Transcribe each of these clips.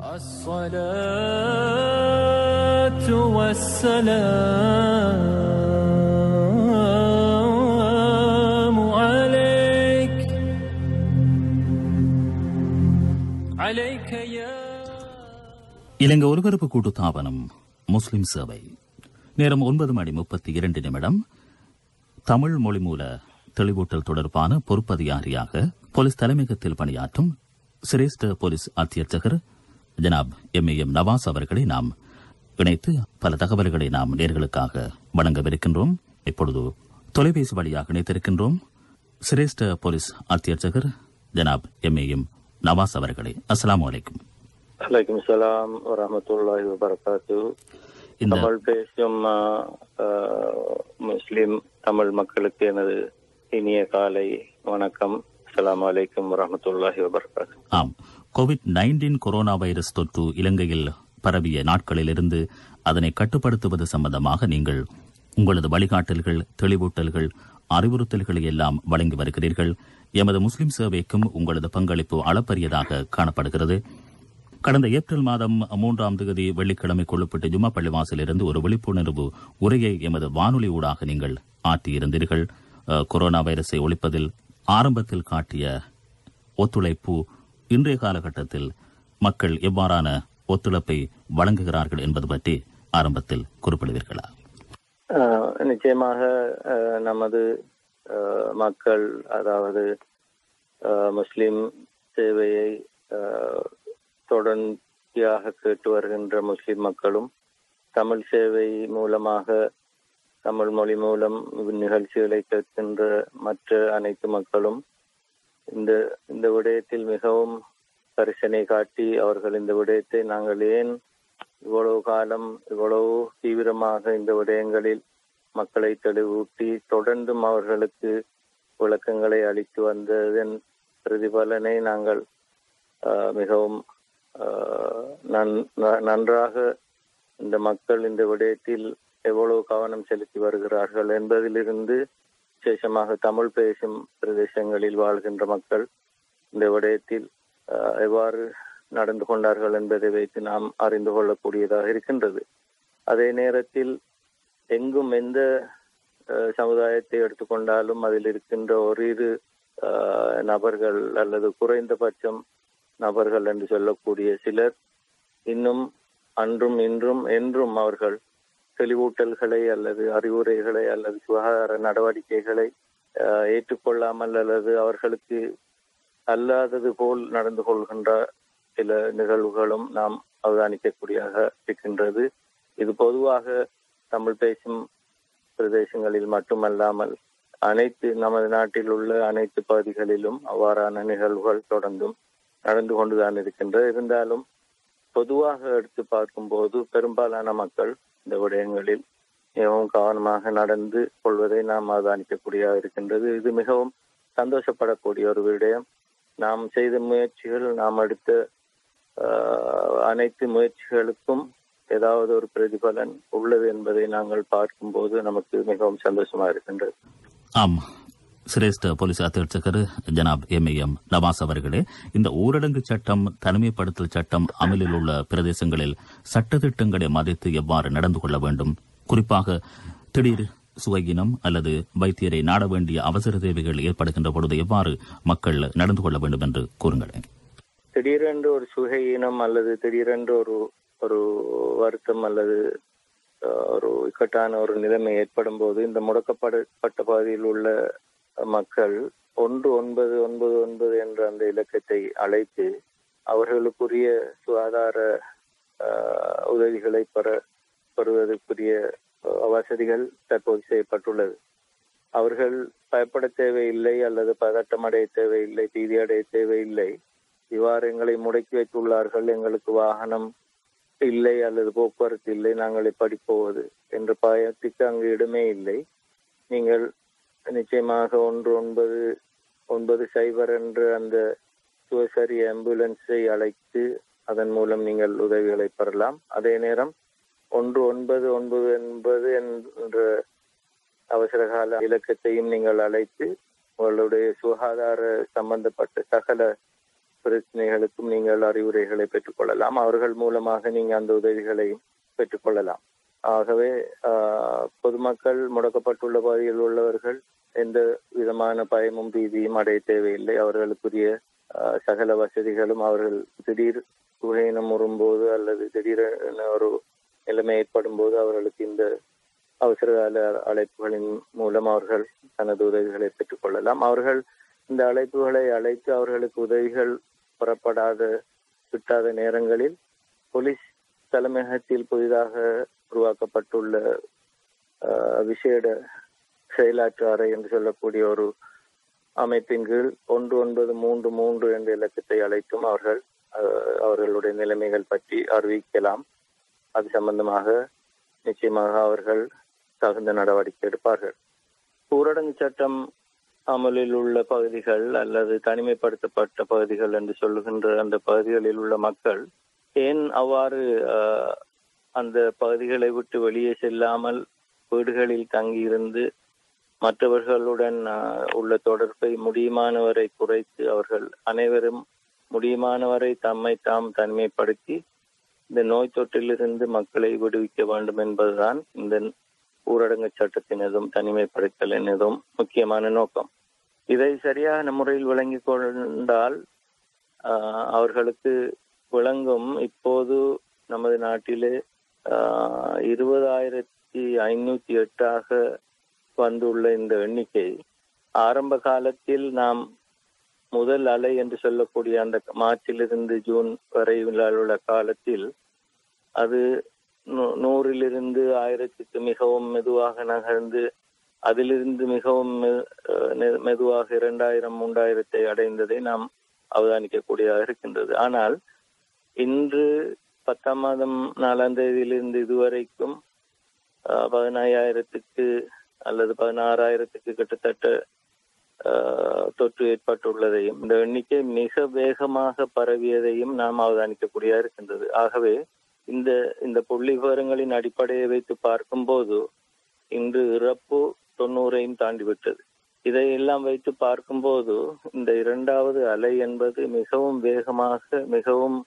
الصلاة والسلام عليك عليك يا இலங்கை ஒலிபரப்பு கூட்டுத்தாபனம் முஸ்லிம் சேவை நேரம் 9:32 தமிழ் மொழி மூல தெளிவூட்டல் தொடர்பான பொறுப்பதிகாரியாக போலீஸ் தலைமையகத்தில் பணியாற்றும் சிரேஷ்ட போலீஸ் அத்தியட்சகர் ஜனாப் எம் நவாஸ் அவர்களை நாம் இணைத்து பல தகவல்களை நாம் நேர்களுக்காக வழங்கவிருக்கின்றோம். இப்பொழுது தொலைபேசி வழியாக இணைத்திருக்கின்றோம் சிரேஷ்ட போலீஸ் அத்தியட்சகர் ஜனாப் எம் நவாஸ் அவர்களை. அஸ்ஸலாமு அலைக்கும். அலைக்கும் சலாம் வரஹ்மத்துல்லாஹி வபரகாத்துஹு. தமிழ் பேசும் முஸ்லிம் தமிழ் மக்களுக்கு எனது இனிய காலை வணக்கம். அஸ்ஸலாமு அலைக்கும் வரஹ்மத்துல்லாஹி வபரகாத்துஹு. ஆம், கோவிட்-19 கொரோனா வைரஸ் தொற்று இலங்கையில் பரவிய நாட்களிலிருந்து அதனை கட்டுப்படுத்துவது சம்பந்தமாக நீங்கள் உங்களது வழிகாட்டல்கள், தெளிவூட்டல்கள், அறிவுறுத்தல்களை எல்லாம் வழங்கி வருகிறீர்கள். எமது முஸ்லிம் சேவைக்கும் உங்களது பங்களிப்பு அளப்பரியதாக காணப்படுகிறது. கடந்த ஏப்ரல் மாதம் 3ஆம் தேதி வெள்ளிக்கிழமை கொள்ளப்பட்ட ஜும்மா பள்ளிவாசலிருந்து ஒரு விழிப்புணர்வு உரையை எமது வானொலி ஊடாக நீங்கள் ஆற்றியிருந்தீர்கள். கொரோனா வைரஸை ஒழிப்பதில் ஆரம்பத்தில் காட்டிய ஒத்துழைப்பு இன்றைய காலகட்டத்தில் மக்கள் எவ்வாறான ஒத்துழைப்பை வழங்குகிறார்கள் என்பது பற்றி ஆரம்பத்தில் குறிப்பிடுவீர்களா? நிச்சயமாக நமது மக்கள், அதாவது முஸ்லிம் சேவையை தொடர்ச்சியாக கேட்டு வருகின்ற முஸ்லிம் மக்களும், தமிழ் சேவை மூலமாக தமிழ் மொழி மூலம் நிகழ்ச்சிகளை கேட்கின்ற மற்ற அனைத்து மக்களும் இந்த விடயத்தில் மிகவும் கரிசனை காட்டி அவர்கள் இந்த விடயத்தை நாங்கள் ஏன் இவ்வளவு காலம் இவ்வளவு தீவிரமாக இந்த விடயங்களில் மக்களை தெளிவூட்டி தொடர்ந்தும் அவர்களுக்கு விளக்கங்களை அளித்து வந்ததன் பிரதிபலனை நாங்கள் மிகவும் நன்றாக இந்த மக்கள் இந்த விடயத்தில் எவ்வளவு கவனம் செலுத்தி வருகிறார்கள் என்பதிலிருந்து, விசேஷமாக தமிழ் பேசும் பிரதேசங்களில் வாழ்கின்ற மக்கள் இந்த விடயத்தில் எவ்வாறு நடந்து கொண்டார்கள் என்பதை வைத்து நாம் அறிந்து கொள்ளக்கூடியதாக இருக்கின்றது. அதே நேரத்தில் எங்கும் எந்த சமுதாயத்தை எடுத்துக்கொண்டாலும் அதில் இருக்கின்ற ஓரிரு நபர்கள் அல்லது குறைந்தபட்சம் நபர்கள் என்று சொல்லக்கூடிய சிலர் இன்னும் அன்றும் இன்றும் என்றும் அவர்கள் தெளிவூட்டல்களை அல்லது அறிவுரைகளை அல்லது சுகாதார நடவடிக்கைகளை ஏற்றுக்கொள்ளாமல் அல்லது அவர்களுக்கு அல்லாதது போல் நடந்து கொள்கின்ற சில நிகழ்வுகளும் நாம் அவதானிக்கக்கூடியதாக இருக்கின்றது. இது பொதுவாக தமிழ் பேசும் பிரதேசங்களில் மட்டுமல்லாமல் அனைத்து நமது நாட்டில் உள்ள அனைத்து பகுதிகளிலும் அவ்வாறான நிகழ்வுகள் தொடர்ந்தும் நடந்து கொண்டுதான் இருக்கின்றது. இருந்தாலும் பொதுவாக எடுத்து பார்க்கும்போது பெரும்பாலான மக்கள் இந்த விடயங்களில் மிகவும் கவனமாக நடந்து கொள்வதை நாம் அவதானிக்கக்கூடியதாக இருக்கின்றது. இது மிகவும் சந்தோஷப்படக்கூடிய ஒரு விடயம். நாம் செய்த முயற்சிகள், நாம் எடுத்த அனைத்து முயற்சிகளுக்கும் ஏதாவது ஒரு பிரதிபலன் உள்ளது என்பதை நாங்கள் பார்க்கும்போது நமக்கு மிகவும் சந்தோஷமா இருக்கின்றது. ஆம், சிரேஷ்ட போலீஸ் அத்தியட்சகர் ஜனாப் எம் நவாஸ் அவர்களே, இந்த ஊரடங்கு சட்டம், தனிமைப்படுத்தல் சட்டம் அமலில் உள்ள பிரதேசங்களில் சட்டத்திட்டங்களை மதித்து எவ்வாறு நடந்து கொள்ள வேண்டும்? குறிப்பாக திடீர் சுவையினம் அல்லது வைத்தியரை நாட வேண்டிய அவசர தேவைகள் ஏற்படுகின்ற பொழுது எவ்வாறு மக்கள் நடந்து கொள்ள வேண்டும் என்று கூறுங்களேன். திடீரென்று ஒரு சுகையினம் அல்லது திடீரென்று ஒரு வருத்தம் அல்லது ஒரு இக்கட்டான ஒரு நிலைமை ஏற்படும் போது இந்த முடக்கப்பட்ட பகுதியில் உள்ள மக்கள் 1999 என்ற அந்த இலக்கத்தை அழைத்து அவர்களுக்குரிய சுகாதார உதவிகளை பெறுவதற்குரிய வசதிகள் தற்போது செய்யப்பட்டுள்ளது. அவர்கள் பயப்பட தேவையில்லை அல்லது பதட்டமடைய தேவையில்லை, பீதியடைய தேவையில்லை. இவ்வாறு எங்களை முடக்கி வைத்துள்ளார்கள், எங்களுக்கு வாகனம் இல்லை அல்லது போக்குவரத்து இல்லை, நாங்கள் எப்படி போவது என்ற பயத்துக்கு அங்கு இடமே இல்லை. நீங்கள் நிச்சயமாக 1990 என்ற அந்த சுவசரி ஆம்புலன்ஸை அழைத்து அதன் மூலம் நீங்கள் உதவிகளை பெறலாம். அதே நேரம் 1999 என்ற அவசரகால இலக்கத்தையும் நீங்கள் அழைத்து உங்களுடைய சுகாதார சம்பந்தப்பட்ட சகல பிரச்சனைகளுக்கும் நீங்கள் அறிவுரைகளை பெற்றுக்கொள்ளலாம். அவர்கள் மூலமாக நீங்கள் அந்த உதவிகளையும் பெற்றுக்கொள்ளலாம். ஆகவே பொதுமக்கள் முடக்கப்பட்டுள்ள பகுதியில் உள்ளவர்கள் எந்த விதமான பயமும் பீதியும் அடைய தேவையில்லை. அவர்களுக்குரிய சகல வசதிகளும் அவர்கள் திடீர் சுகையினம் வரும்போது அல்லது திடீரென ஒரு நிலைமை ஏற்படும் போது அவர்களுக்கு இந்த அவசரகால அழைப்புகளின் மூலம் அவர்கள் தனது உதவிகளை பெற்றுக்கொள்ளலாம். அவர்கள் இந்த அழைப்புகளை அழைத்து அவர்களுக்கு உதவிகள் கிட்டாத நேரங்களில் போலீஸ் தலைமையகத்தில் புதிதாக உருவாக்கப்பட்டுள்ள விசேட செயலாற்று அறை என்று சொல்லக்கூடிய ஒரு அமைப்பின் கீழ் 1933 என்ற இலக்கத்தை அழைத்தும் அவர்களுடைய நிலைமைகள் பற்றி அறிவிக்கலாம். அது சம்பந்தமாக நிச்சயமாக அவர்கள் தகுந்த நடவடிக்கை எடுப்பார்கள். ஊரடங்கு சட்டம் அமலில் உள்ள பகுதிகள் அல்லது தனிமைப்படுத்தப்பட்ட பகுதிகள் என்று சொல்லுகின்ற அந்த பகுதிகளில் உள்ள மக்கள் ஏன் அவ்வாறு அந்த பகுதிகளை விட்டு வெளியே செல்லாமல் வீடுகளில் தங்கியிருந்து மற்றவர்களுடன் உள்ள தொடர்பை முடியுமானவரை குறைத்து அவர்கள் அனைவரும் முடியுமானவரை தம்மை தாம் தனிமைப்படுத்தி இந்த நோய் தொற்றிலிருந்து மக்களை விடுவிக்க வேண்டும் என்பதுதான் இந்த ஊரடங்கு சட்டத்தினதும் தனிமைப்படுத்தலினதும் முக்கியமான நோக்கம். இதை சரியான முறையில் விளங்கிக் கொண்டால் அவர்களுக்கு விளங்கும். இப்போது நமது நாட்டிலே 20,508 வந்துள்ள இந்த எண்ணிக்கை ஆரம்ப காலத்தில் நாம் முதல் அலை என்று சொல்லக்கூடிய அந்த மார்ச்சிலிருந்து ஜூன் வரை உள்ள காலத்தில் அது 100லிருந்து 1000க்கு மிகவும் மெதுவாக நகர்ந்து அதிலிருந்து மிகவும் மெதுவாக 2000, 3000 அடைந்ததை நாம் அவதானிக்கக்கூடியதாக இருக்கின்றது. ஆனால் இன்று 10ஆம் மாதம் 4ஆம் தேதியிலிருந்து இதுவரைக்கும் 15,000க்கு அல்லது 16,000க்கு கிட்டத்தட்ட தொற்று ஏற்பட்டுள்ளதையும் இந்த எண்ணிக்கை மிக வேகமாக பரவியதையும் நாம் அவதானிக்கக்கூடியதாக இருக்கின்றது. ஆகவே இந்த புள்ளி விவரங்களின் அடிப்படையை வைத்து பார்க்கும்போது இன்று இறப்பு 90ஐயும் தாண்டிவிட்டது. இதையெல்லாம் வைத்து பார்க்கும்போது இந்த 2வது அலை என்பது மிகவும் வேகமாக மிகவும்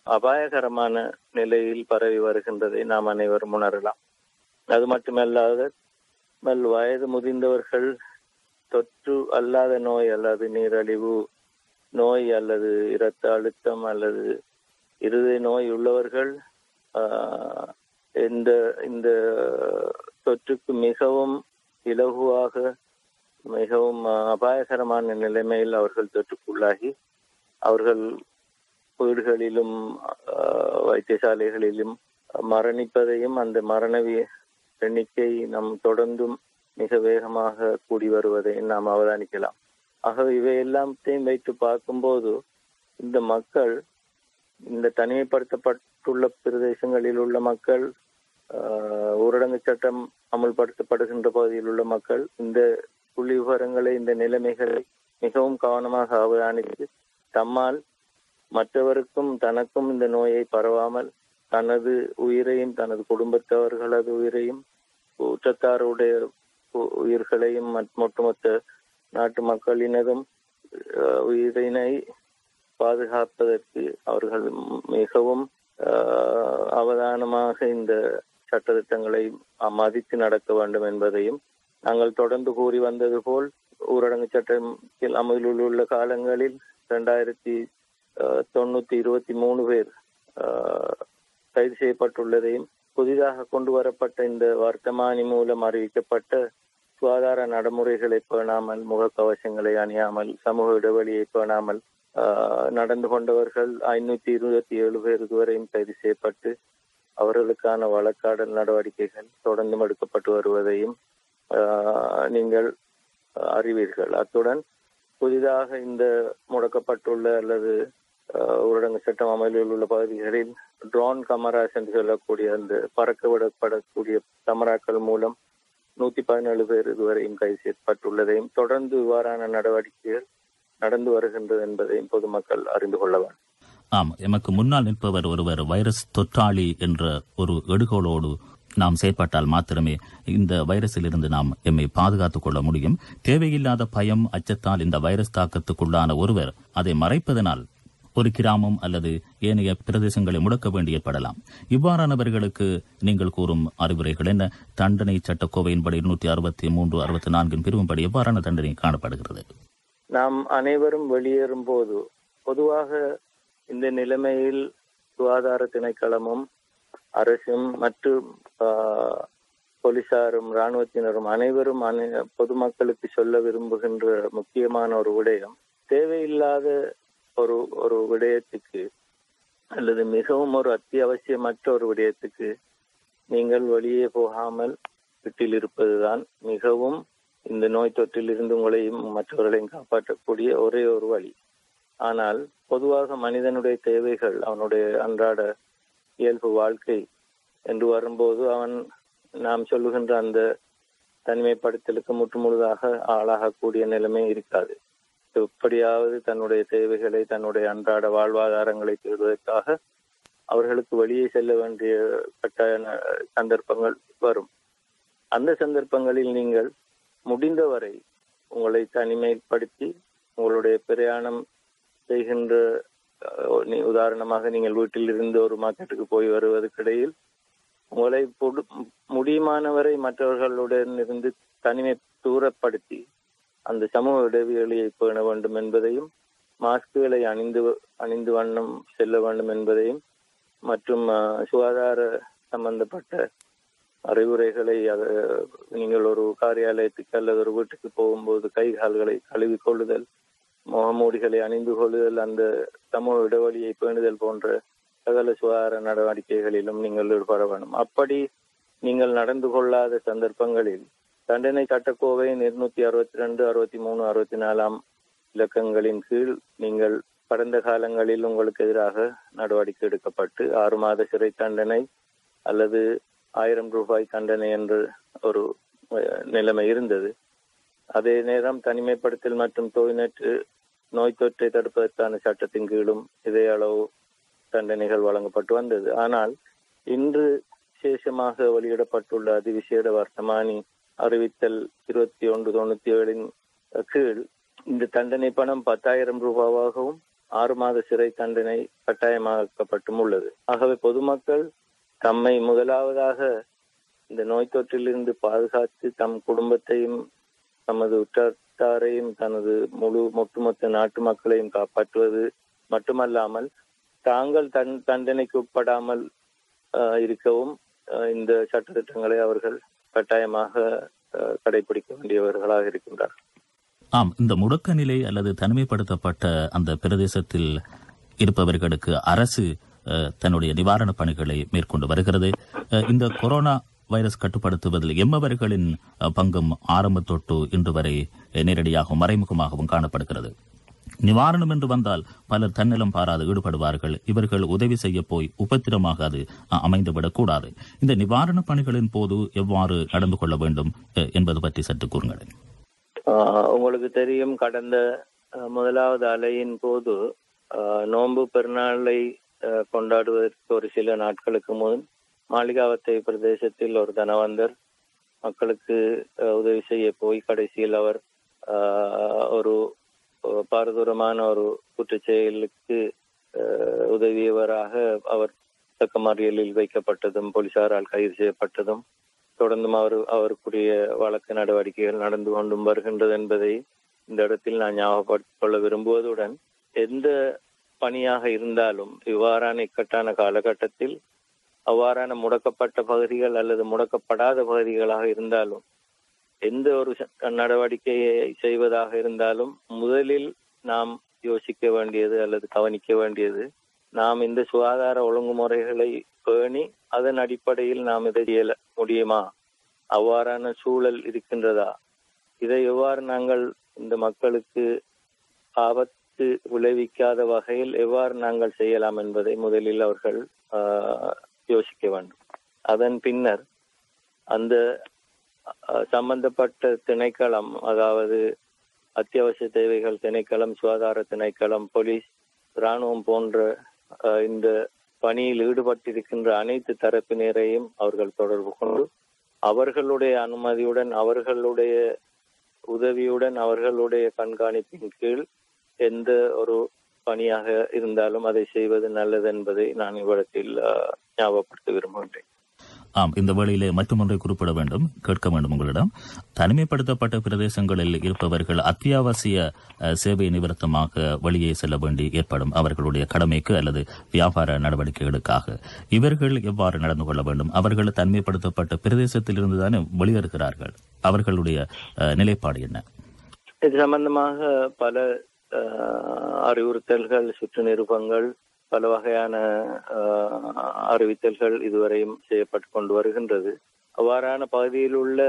அபாயகரமான நிலையில் பரவி வருகின்றதை நாம் அனைவரும் உணரலாம். அது மட்டுமல்லாத வயது முதிர்ந்தவர்கள் தொற்று அல்லாத நோய் அல்லது நீரழிவு நோய் அல்லது இரத்த அழுத்தம் அல்லது இருதய நோய் உள்ளவர்கள் இந்த தொற்றுக்கு மிகவும் இலகுவாக மிகவும் அபாயகரமான நிலைமையில் அவர்கள் தொற்றுக்குள்ளாகி அவர்கள் வீடுகளிலும் வைத்தியசாலைகளிலும் மரணிப்பதையும் அந்த மரண எண்ணிக்கை நாம் தொடர்ந்தும் மிக வேகமாக கூடி வருவதை நாம் அவதானிக்கலாம். ஆகவே இவை எல்லாத்தையும் வைத்து பார்க்கும்போது இந்த மக்கள் இந்த தனிமைப்படுத்தப்பட்டுள்ள பிரதேசங்களில் உள்ள மக்கள் ஊரடங்கு சட்டம் அமுல்படுத்தப்படுகின்ற பகுதியில் உள்ள மக்கள் இந்த புள்ளி விவரங்களை இந்த நிலைமைகளை மிகவும் கவனமாக அவதானித்து தம்மால் மற்றவருக்கும் தனக்கும் இந்த நோயை பரவாமல் தனது உயிரையும் தனது குடும்பத்தவர்களது உயிரையும் குற்றத்தாருடைய உயிர்களையும் ஒட்டுமொத்த நாட்டு மக்களினதும் உயிரினை பாதுகாப்பதற்கு அவர்கள் மிகவும் அவதானமாக இந்த சட்டத்திட்டங்களை மதித்து நடக்க வேண்டும் என்பதையும் நாங்கள் தொடர்ந்து கூறி வந்தது போல் ஊரடங்கு சட்டத்தில் அமலில் உள்ள காலங்களில் 2,923 பேர் கைது செய்யப்பட்டுள்ளதையும் புதிதாக கொண்டு வரப்பட்ட இந்த வர்த்தமானி மூலம் அறிவிக்கப்பட்ட சுகாதார நடைமுறைகளை பேணாமல் முகக்கவசங்களை அணியாமல் சமூக இடைவெளியை பேணாமல் நடந்து கொண்டவர்கள் 527 பேர் இதுவரையும் கைது செய்யப்பட்டு அவர்களுக்கான வழக்காடல் நடவடிக்கைகள் தொடர்ந்து எடுக்கப்பட்டு வருவதையும் நீங்கள் அறிவீர்கள். அத்துடன் புதிதாக இந்த முடக்கப்பட்டுள்ள அல்லது ஊரடங்கு சட்டம் அமலில் உள்ள பகுதிகளில் ட்ரோன் கமராஸ் என்று சொல்லக்கூடிய அந்த பறக்க விடப்படக்கூடிய கமராக்கள் மூலம் 117 பேர் இதுவரையும் கைது செய்யப்பட்டுள்ளதையும் தொடர்ந்து இவ்வாறான நடவடிக்கைகள் நடந்து வருகின்றது என்பதையும் பொதுமக்கள் அறிந்து கொள்ள வேண்டும். ஆம், எமக்கு முன்னால் நிற்பவர் ஒருவர் வைரஸ் தொற்றாளி என்ற ஒரு எடுகோளோடு நாம் செயற்பட்டால் மாத்திரமே இந்த வைரஸில் இருந்து நாம் எம்மை பாதுகாத்துக் கொள்ள முடியும். தேவையில்லாத பயம் அச்சத்தால் இந்த வைரஸ் தாக்கத்துக்குள்ளான ஒருவர் அதை மறைப்பதனால் ஒரு கிராமம் அல்லது ஏனைய பிரதேசங்களை முடக்க வேண்டி ஏற்படலாம். இவ்வாறானவர்களுக்கு நீங்கள் கூறும் அறிவுரைகள் என்ன? தண்டனை சட்டக்கோவையின்படி 263, 64 பிரிவும்படி எவ்வாறான தண்டனை காணப்படுகிறது? நாம் அனைவரும் வெளியேறும் போது பொதுவாக இந்த நிலைமையில் சுகாதார திணைக்களமும் அரசும் மற்றும் போலீசாரும் இராணுவத்தினரும் அனைவரும் பொதுமக்களுக்கு சொல்ல விரும்புகின்ற முக்கியமான ஒரு விடயம், தேவையில்லாத ஒரு விடயத்துக்கு அல்லது மிகவும் ஒரு அத்தியாவசியமற்ற ஒரு விடயத்துக்கு நீங்கள் வெளியே போகாமல் வீட்டில் இருப்பதுதான் மிகவும் இந்த நோய் தொற்றில் இருந்து உங்களையும் மற்றவர்களையும் காப்பாற்றக்கூடிய ஒரே ஒரு வழி. ஆனால் பொதுவாக மனிதனுடைய தேவைகள், அவனுடைய அன்றாட இயல்பு வாழ்க்கை என்று வரும்போது அவன் நாம் சொல்லுகின்ற அந்த தனிமைப்படுத்தலுக்கு முற்றுமுழுதாக ஆளாகக்கூடிய நிலைமை இருக்காது. எப்படியாவது தன்னுடைய தேவைகளை, தன்னுடைய அன்றாட வாழ்வாதாரங்களை தேடுவதற்காக அவர்களுக்கு வெளியே செல்ல வேண்டிய கட்டாய சந்தர்ப்பங்கள் வரும். அந்த சந்தர்ப்பங்களில் நீங்கள் முடிந்தவரை உங்களை தனிமைப்படுத்தி உங்களுடைய பிரயாணம் செய்கின்ற, உதாரணமாக நீங்கள் வீட்டில் இருந்து ஒரு மார்க்கெட்டுக்கு போய் வருவதற்கிடையில் உங்களை முடியுமானவரை மற்றவர்களுடன் இருந்து தனிமை தூரப்படுத்தி அந்த சமூக இடைவெளியை பேண வேண்டும் என்பதையும், மாஸ்குகளை அணிந்து வண்ணம் செல்ல வேண்டும் என்பதையும் மற்றும் சுகாதார சம்பந்தப்பட்ட அறிவுரைகளை நீங்கள் ஒரு காரியாலயத்துக்கு அல்லது ஒரு வீட்டுக்கு போகும்போது கை கால்களை கழுவிக்கொள்ளுதல், முகமூடிகளை அணிந்து கொள்ளுதல், அந்த சமூக இடைவெளியை பேணுதல் போன்ற சகல சுகாதார நடவடிக்கைகளிலும் நீங்கள் ஈடுபட வேண்டும். அப்படி நீங்கள் நடந்து கொள்ளாத சந்தர்ப்பங்களில் தண்டனை சட்டக்கோவை 262, 63, 64 இலக்கங்களின் கீழ் நீங்கள் கடந்த காலங்களில் உங்களுக்கு எதிராக நடவடிக்கை எடுக்கப்பட்டு 6 மாத சிறை தண்டனை அல்லது 1000 ரூபாய் தண்டனை என்று ஒரு நிலைமை இருந்தது. அதே நேரம் தனிமைப்படுத்தல் மற்றும் நோய் தொற்றை தடுப்பதற்கான சட்டத்தின் கீழும் இதே அளவு தண்டனைகள் வழங்கப்பட்டு வந்தது. ஆனால் இன்று விசேஷமாக வெளியிடப்பட்டுள்ள அதிவிசேட வர்த்தமானி அறிவித்தல் 2197 கீழ் இந்த தண்டனை பணம் 10,000 ரூபாவாகவும் 6 மாத சிறை தண்டனை கட்டாயமாக்கப்பட்டும் உள்ளது. ஆகவே பொதுமக்கள் தம்மை முதலாவதாக இந்த நோய் தொற்றிலிருந்து பாதுகாத்து தம் குடும்பத்தையும் தமது உற்றாரையும் தனது ஒட்டுமொத்த நாட்டு மக்களையும் காப்பாற்றுவது மட்டுமல்லாமல் தாங்கள் தண்டனைக்கு உட்படாமல் இருக்கவும் இந்த சட்டத்திட்டங்களை அவர்கள் கட்டாயமாக கடைபிடிக்க வேண்டியவர்களாக இருக்கின்றார்கள். ஆம், இந்த முடக்க நிலை அல்லது தனிமைப்படுத்தப்பட்ட அந்த பிரதேசத்தில் இருப்பவர்களுக்கு அரசு தன்னுடைய நிவாரண பணிகளை மேற்கொண்டு வருகிறது. இந்த கொரோனா வைரஸ் கட்டுப்படுத்துவதில் எம்மவர்களின் பங்கும் ஆரம்பத்தொட்டு இன்று வரை நேரடியாகவும் மறைமுகமாகவும் காணப்படுகிறது. நிவாரணம் என்று வந்தால் பலர் தன்னலம் பாராது ஈடுபடுவார்கள். இவர்கள் உதவி செய்ய போய் உபத்திரமாக அது அமைந்துவிடக் கூடாது. இந்த நிவாரண பணிகளின் போது எவ்வாறு நடந்து கொள்ள வேண்டும் என்பது பற்றி சற்று கூறுங்கள். உங்களுக்கு தெரியும், கடந்த முதலாவது அலையின் போது நோன்பு பெருநாளை கொண்டாடுவதற்கு ஒரு சில நாட்களுக்கு முன் மாளிகாவத்தை பிரதேசத்தில் ஒரு தனவந்தர் மக்களுக்கு உதவி செய்ய போய் கடைசியில் அவர் ஒரு பாரதூரமான ஒரு குற்றச்செயலுக்கு உதவியவராக அவர் தக்கமறியலில் வைக்கப்பட்டதும் போலீசாரால் கைது செய்யப்பட்டதும் தொடர்ந்தும் அவருக்குரிய வழக்கு நடவடிக்கைகள் நடந்து கொண்டும் வருகின்றது என்பதை இந்த இடத்தில் நான் ஞாபகப்படுத்திக் கொள்ள விரும்புவதுடன், எந்த பணியாக இருந்தாலும் இவ்வாறான இக்கட்டான காலகட்டத்தில் அவ்வாறான முடக்கப்பட்ட பகுதிகள் அல்லது முடக்கப்படாத பகுதிகளாக இருந்தாலும் எந்த ஒரு நடவடிக்கையை செய்வதாக இருந்தாலும் முதலில் நாம் யோசிக்க வேண்டியது அல்லது கவனிக்க வேண்டியது, நாம் இந்த சுகாதார ஒழுங்குமுறைகளை பேணி அதன் அடிப்படையில் நாம் இதை செய்ய முடியுமா, அவ்வாறான சூழல் இருக்கின்றதா, இதை எவ்வாறு நாங்கள் இந்த மக்களுக்கு ஆபத்து விளைவிக்காத வகையில் எவ்வாறு நாங்கள் செய்யலாம் என்பதை முதலில் அவர்கள் யோசிக்க வேண்டும். அதன் பின்னர் அந்த சம்பந்தப்பட்ட திணைக்களம், அதாவது அத்தியாவசிய தேவைகள் திணைக்களம், சுகாதார திணைக்களம், போலீஸ், இராணுவம் போன்ற இந்த பணியில் ஈடுபட்டிருக்கின்ற அனைத்து தரப்பினரையும் அவர்கள் தொடர்பு கொண்டு அவர்களுடைய அனுமதியுடன், அவர்களுடைய உதவியுடன், அவர்களுடைய கண்காணிப்பின் கீழ் எந்த ஒரு பணியாக இருந்தாலும் அதை செய்வது நல்லது என்பதை நான் இவ்விடத்தில் ஞாபகப்படுத்த விரும்புகின்றேன். ஆம், இந்த வேளையிலே மற்றொன்றை குறிப்பிட வேண்டும், கேட்க வேண்டும் உங்களிடம். தனிமைப்படுத்தப்பட்ட பிரதேசங்களில் இருப்பவர்கள் அத்தியாவசிய சேவை நிமித்தமாக வெளியே செல்ல வேண்டி ஏற்படும் அவர்களுடைய கடமைக்கு அல்லது வியாபார நடவடிக்கைகளுக்காக இவர்கள் எவ்வாறு நடந்து கொள்ள வேண்டும்? அவர்கள் தனிமைப்படுத்தப்பட்ட பிரதேசத்தில் இருந்துதானே வெளியேறுகிறார்கள். அவர்களுடைய நிலைப்பாடு என்ன? இது சம்பந்தமாக பல அறிவுறுத்தல்கள், சுற்று நிருபங்கள், பல வகையான அறிவித்தல்கள் இதுவரையும் செய்யப்பட்டு கொண்டு வருகின்றது. அவ்வாறான பகுதியில் உள்ள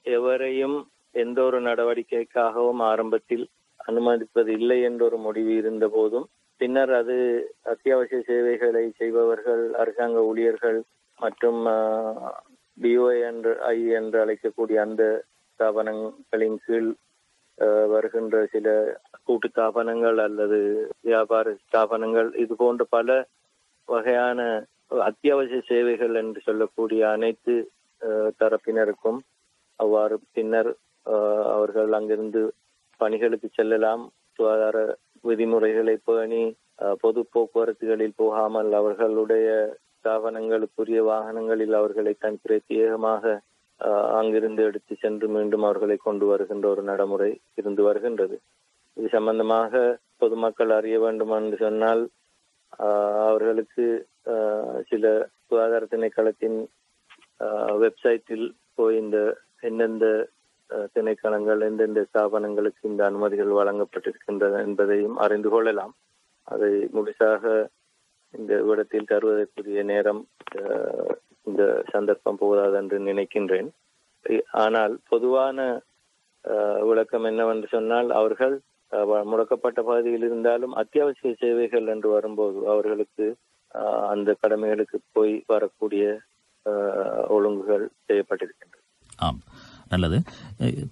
எவரையும் எந்த ஒரு நடவடிக்கைக்காகவும் ஆரம்பத்தில் அனுமதிப்பது இல்லை என்ற ஒரு முடிவு இருந்த போதும் பின்னர் அது அத்தியாவசிய சேவைகளை செய்பவர்கள், அரசாங்க ஊழியர்கள் மற்றும் BOI என்று அழைக்கக்கூடிய அந்த ஸ்தாபனங்களின் கீழ் வருகின்ற சில கூட்டு ஸ்தாபனங்கள் அல்லது வியாபார ஸ்தாபனங்கள், இது போன்ற பல வகையான அத்தியாவசிய சேவைகள் என்று சொல்லக்கூடிய அனைத்து தரப்பினருக்கும் அவ்வாறு பின்னர் அவர்கள் அங்கிருந்து பணிகளுக்கு செல்லலாம். சுகாதார விதிமுறைகளை பேணி பொது போக்குவரத்துகளில் போகாமல் அவர்களுடைய ஸ்தாபனங்களுக்குரிய வாகனங்களில் அவர்களை தன் பிரத்யேகமாக அங்கிருந்து எடுத்து சென்று மீண்டும் அவர்களை கொண்டு வருகின்ற ஒரு நடைமுறை இருந்து வருகின்றது. இது சம்பந்தமாக பொதுமக்கள் அறிய வேண்டும் என்று சொன்னால் அவர்களுக்கு சில சுகாதார திணைக்களத்தின் வெப்சைட்டில் போய் இந்த எந்தெந்த திணைக்களங்கள், எந்தெந்த ஸ்தாபனங்களுக்கு இந்த அனுமதிகள் வழங்கப்பட்டிருக்கின்றன என்பதையும் அறிந்து கொள்ளலாம். அதை முழுசாக இந்த இடத்தில் தருவதற்குரிய நேரம் இந்த சந்தர்ப்பம் போதாது என்று நினைக்கின்றேன். ஆனால் பொதுவான விளக்கம் என்னவென்று சொன்னால், அவர்கள் முடக்கப்பட்ட பகுதியில் இருந்தாலும் அத்தியாவசிய சேவைகள் என்று வரும்போது அவர்களுக்கு அந்த கடமைகளுக்கு போய் வரக்கூடிய ஒழுங்குகள் செய்யப்பட்டிருக்கின்றன. ஆம், நல்லது.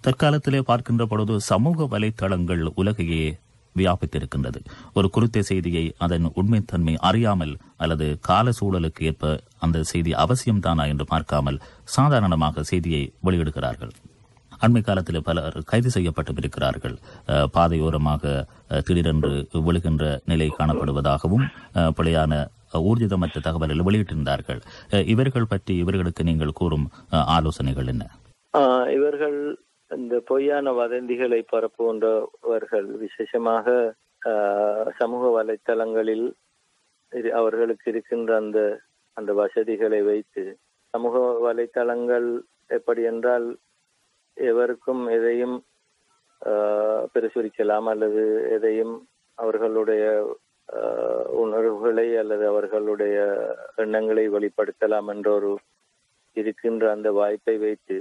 தற்காலத்திலே பார்க்கின்ற பொழுது சமூக வலைத்தளங்கள் உலகையே வியாபித்திருக்கின்றது. ஒரு குறித்த செய்தியை அதன் உண்மைத்தன்மை அறியாமல் அல்லது கால சூழலுக்கு ஏற்ப அந்த செய்தி அவசியம்தானா என்று பார்க்காமல் சாதாரணமாக செய்தியை வெளியிடுகிறார்கள். அண்மை காலத்தில் பலர் கைது செய்யப்பட்டு இருக்கிறார்கள். பாதையோரமாக திடீரென்று விழுகின்ற நிலை காணப்படுவதாகவும் பிழையான ஊர்ஜிதமற்ற தகவல்கள் வெளியிட்டிருந்தார்கள். இவர்கள் பற்றி இவர்களுக்கு நீங்கள் கூறும் ஆலோசனைகள் என்ன? இவர்கள் இந்த பொய்யான வதந்திகளை பரப்புகின்றவர்கள் விசேஷமாக சமூக வலைத்தளங்களில் அவர்களுக்கு இருக்கின்ற அந்த வசதிகளை வைத்து, சமூக வலைத்தளங்கள் எப்படி என்றால் எவருக்கும் எதையும் பிரசுரிக்கலாம் அல்லது எதையும் அவர்களுடைய உணர்வுகளை அல்லது அவர்களுடைய எண்ணங்களை வெளிப்படுத்தலாம் என்ற ஒரு இருக்கின்ற அந்த வாய்ப்பை வைத்து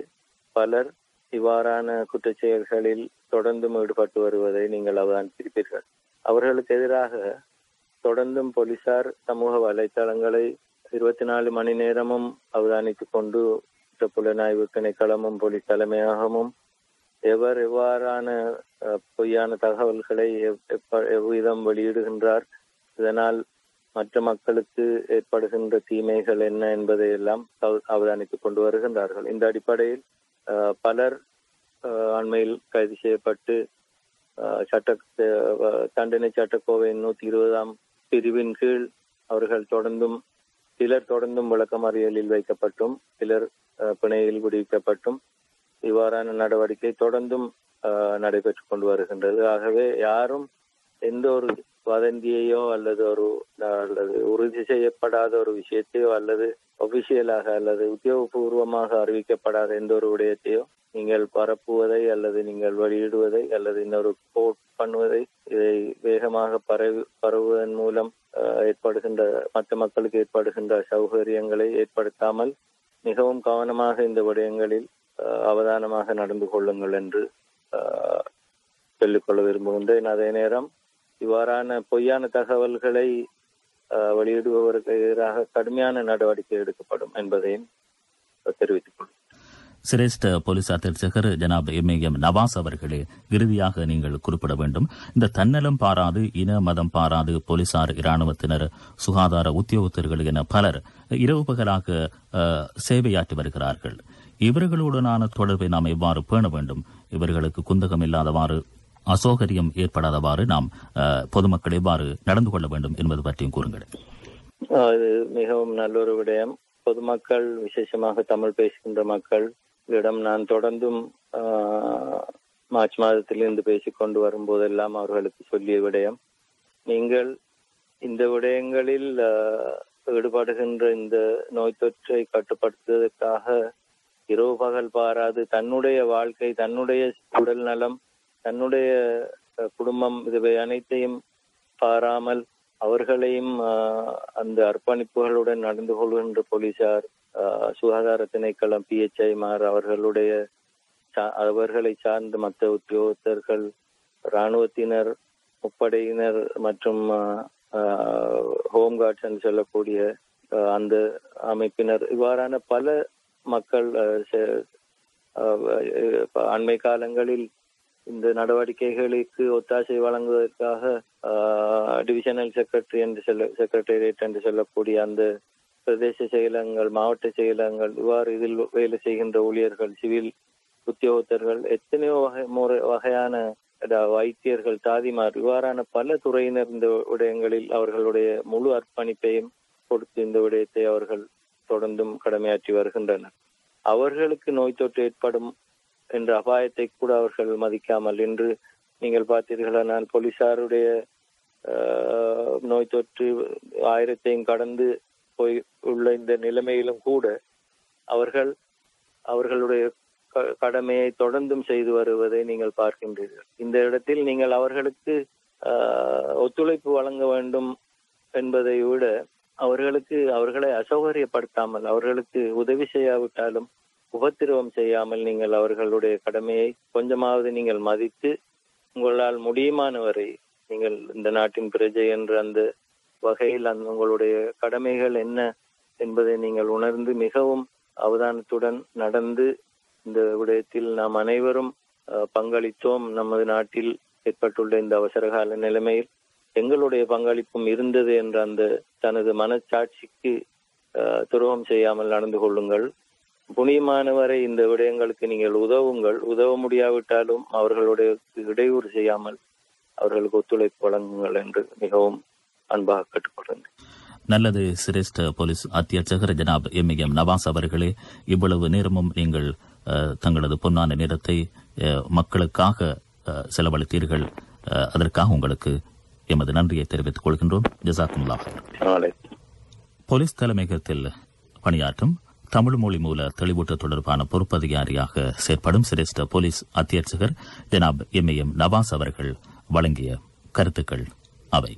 பலர் இவ்வாறான குற்றச் செயல்களில் தொடர்ந்தும் ஈடுபட்டு வருவதை நீங்கள் அவதானித்திருப்பீர்கள். அவர்களுக்கு எதிராக தொடர்ந்தும் போலீசார் சமூக வலைத்தளங்களை 24 மணி நேரமும் அவதானித்துக் கொண்டு புலனாய்வு திணைக்களமும் போலீஸ் தலைமையகமும் எவ்வாறான பொய்யான தகவல்களை எவ்விதம் வெளியிடுகின்றார், இதனால் மற்ற மக்களுக்கு ஏற்படுகின்ற தீமைகள் என்ன என்பதை எல்லாம் அவதானித்துக் கொண்டு வருகின்றார்கள். இந்த அடிப்படையில் பலர் அண்மையில் கைது செய்யப்பட்டு தண்டனை சட்டக்கோவை 120ஆம் பிரிவின் கீழ் அவர்கள் சிலர் தொடர்ந்தும் விளக்கமறியலில் வைக்கப்பட்டும் சிலர் பிணையில் விடுவிக்கப்பட்டும் இவ்வாறான நடவடிக்கை தொடர்ந்தும் நடைபெற்றுக் கொண்டு வருகின்றது. ஆகவே யாரும் எந்த ஒரு வதந்தியையோ அல்லது உறுதி செய்யப்படாத ஒரு விஷயத்தையோ அல்லது ஒபிஷியலாக அல்லது உத்தியோகபூர்வமாக அறிவிக்கப்படாத எந்த ஒரு விடயத்தையோ நீங்கள் பரப்புவதை அல்லது நீங்கள் வெளியிடுவதை அல்லது இன்னொரு போட் பண்ணுவதை, இதை வேகமாக பரவுவதன் மூலம் ஏற்படுகின்ற மற்ற மக்களுக்கு ஏற்படுகின்ற சௌகரியங்களை ஏற்படுத்தாமல் மிகவும் கவனமாக இந்த விடயங்களில் அவதானமாக நடந்து கொள்ளுங்கள் என்று சொல்லிக்கொள்ள விரும்புகின்றேன். அதே நேரம் இவ்வாறான பொய்யான தகவல்களை வெளியிடுபவருக்கு எதிராக கடுமையான நடவடிக்கை எடுக்கப்படும் என்பதையும் தெரிவித்துக் கொள்ளும். சிரேஷ்ட போலீஸ் அத்தியட்சகர் ஜனாப் MAM நவாஸ் அவர்களே, இறுதியாக நீங்கள் குறிப்பிட வேண்டும், இந்த தன்னலம் பாராது, இன மதம் பாராது போலீசார், இராணுவத்தினர், சுகாதார உத்தியோகத்தர்கள் என பலர் இரவு பகலாக சேவையாற்றி வருகிறார்கள். இவர்களுடனான தொடர்பை நாம் எவ்வாறு பேண வேண்டும்? இவர்களுக்கு குந்தகம் இல்லாதவாறு அசௌகரியம் ஏற்படாதவாறு நாம் பொதுமக்கள் எவ்வாறு நடந்து கொள்ள வேண்டும் என்பது பற்றியும் கூறுங்கள். இது மிகவும் நல்ல ஒரு விடயம். பொதுமக்கள், விசேஷமாக தமிழ் பேசுகின்ற மக்களிடம் நான் தொடர்ந்தும் மார்ச் மாதத்திலிருந்து பேசிக்கொண்டு வரும்போதெல்லாம் அவர்களுக்கு சொல்லிய விடயம், நீங்கள் இந்த விடயங்களில் ஈடுபடுகின்ற இந்த நோய் தொற்றை கட்டுப்படுத்துவதற்காக இரவு பகல் பாராது தன்னுடைய வாழ்க்கை, தன்னுடைய உடல் நலம், தன்னுடைய குடும்பம் இவை அனைத்தையும் பாராமல் அவர்களையும் அந்த அர்ப்பணிப்புகளுடன் நடந்து கொள்கின்ற போலீசார், சுகாதார திணைக்களம், PHI-மார், அவர்களை சார்ந்த மற்ற உத்தியோகத்தர்கள், இராணுவத்தினர், முப்படையினர் மற்றும் ஹோம் கார்ட்ஸ் என்று சொல்லக்கூடிய அந்த அமைப்பினர், இவ்வாறான பல மக்கள் அண்மை காலங்களில் இந்த நடவடிக்கைகளுக்கு ஒத்தாசை வழங்குவதற்காக டிவிஷனல் செக்ரட்டேரியட் என்று சொல்லக்கூடிய அந்த பிரதேச செயலகங்கள், மாவட்ட செயலகங்கள், இவ்வாறு இதில் வேலை செய்கின்ற ஊழியர்கள், சிவில் உத்தியோகத்தர்கள், எத்தனையோ வகையான வைத்தியர்கள், தாதிமார், இவ்வாறான பல துறையினர் இந்த விடயங்களில் அவர்களுடைய முழு அர்ப்பணிப்பையும் கொடுத்து இந்த விடயத்தை அவர்கள் தொடர்ந்தும் கடமையாற்றி வருகின்றனர். அவர்களுக்கு நோய் தொற்று ஏற்படும் என்ற அபாயத்தை கூட அவர்கள் மதிக்காமல், இன்று நீங்கள் பார்த்தீர்களானால் போலீசாருடைய நோய் தொற்று 1000 கடந்து போய் உள்ள இந்த நிலைமையிலும் கூட அவர்களுடைய கடமையை தொடர்ந்தும் செய்து வருவதை நீங்கள் பார்க்கின்றீர்கள். இந்த இடத்தில் நீங்கள் அவர்களுக்கு ஒத்துழைப்பு வழங்க வேண்டும் என்பதை விட அவர்களை அசௌகரியப்படுத்தாமல், அவர்களுக்கு உதவி செய்யாவிட்டாலும் உபத்திரவம் செய்யாமல் நீங்கள் அவர்களுடைய கடமையை கொஞ்சமாவது நீங்கள் மதித்து உங்களால் முடியுமான வரை நீங்கள் இந்த நாட்டின் பிரஜை என்ற அந்த வகையில் உங்களுடைய கடமைகள் என்ன என்பதை நீங்கள் உணர்ந்து மிகவும் அவதானத்துடன் நடந்து இந்த விடயத்தில் நாம் அனைவரும் பங்களித்தோம். நமது நாட்டில் ஏற்பட்டுள்ள இந்த அவசரகால நிலைமையில் எங்களுடைய பங்களிப்பும் இருந்தது என்ற அந்த தனது மனச்சாட்சிக்கு துரோகம் செய்யாமல் நடந்து கொள்ளுங்கள். புனியமானவரை இந்த விடயங்களுக்கு நீங்கள் உதவுங்கள். உதவ முடியாவிட்டாலும் அவர்களுடைய இடையூறு செய்யாமல் அவர்களுக்கு ஒத்துழைப்பு வழங்குங்கள் என்று மிகவும் அன்பாக கேட்டுக்கொள்கிறேன். நல்லது. சிரேஷ்ட போலீஸ் அத்தியட்சகர் ஜனாப் M.M. நவாஸ் அவர்களே, இவ்வளவு நேரமும் நீங்கள் தங்களது பொன்னான நேரத்தை மக்களுக்காக செலவழித்தீர்கள். அதற்காக உங்களுக்கு எமது நன்றியை தெரிவித்துக் கொள்கின்றோம். ஜஸாக்குமுல்லாஹ். போலீஸ் தலைமையகத்தில் பணியாற்றும் தமிழ் மொழி மூல தெளிவூட்ட தொடர்பான பொறுப்பதிகாரியாக செயற்படும் சிரேஷ்ட போலீஸ் அத்தியட்சகர் ஜனாப் M.M. நவாஸ் அவர்கள் வழங்கிய கருத்துக்கள் அவை.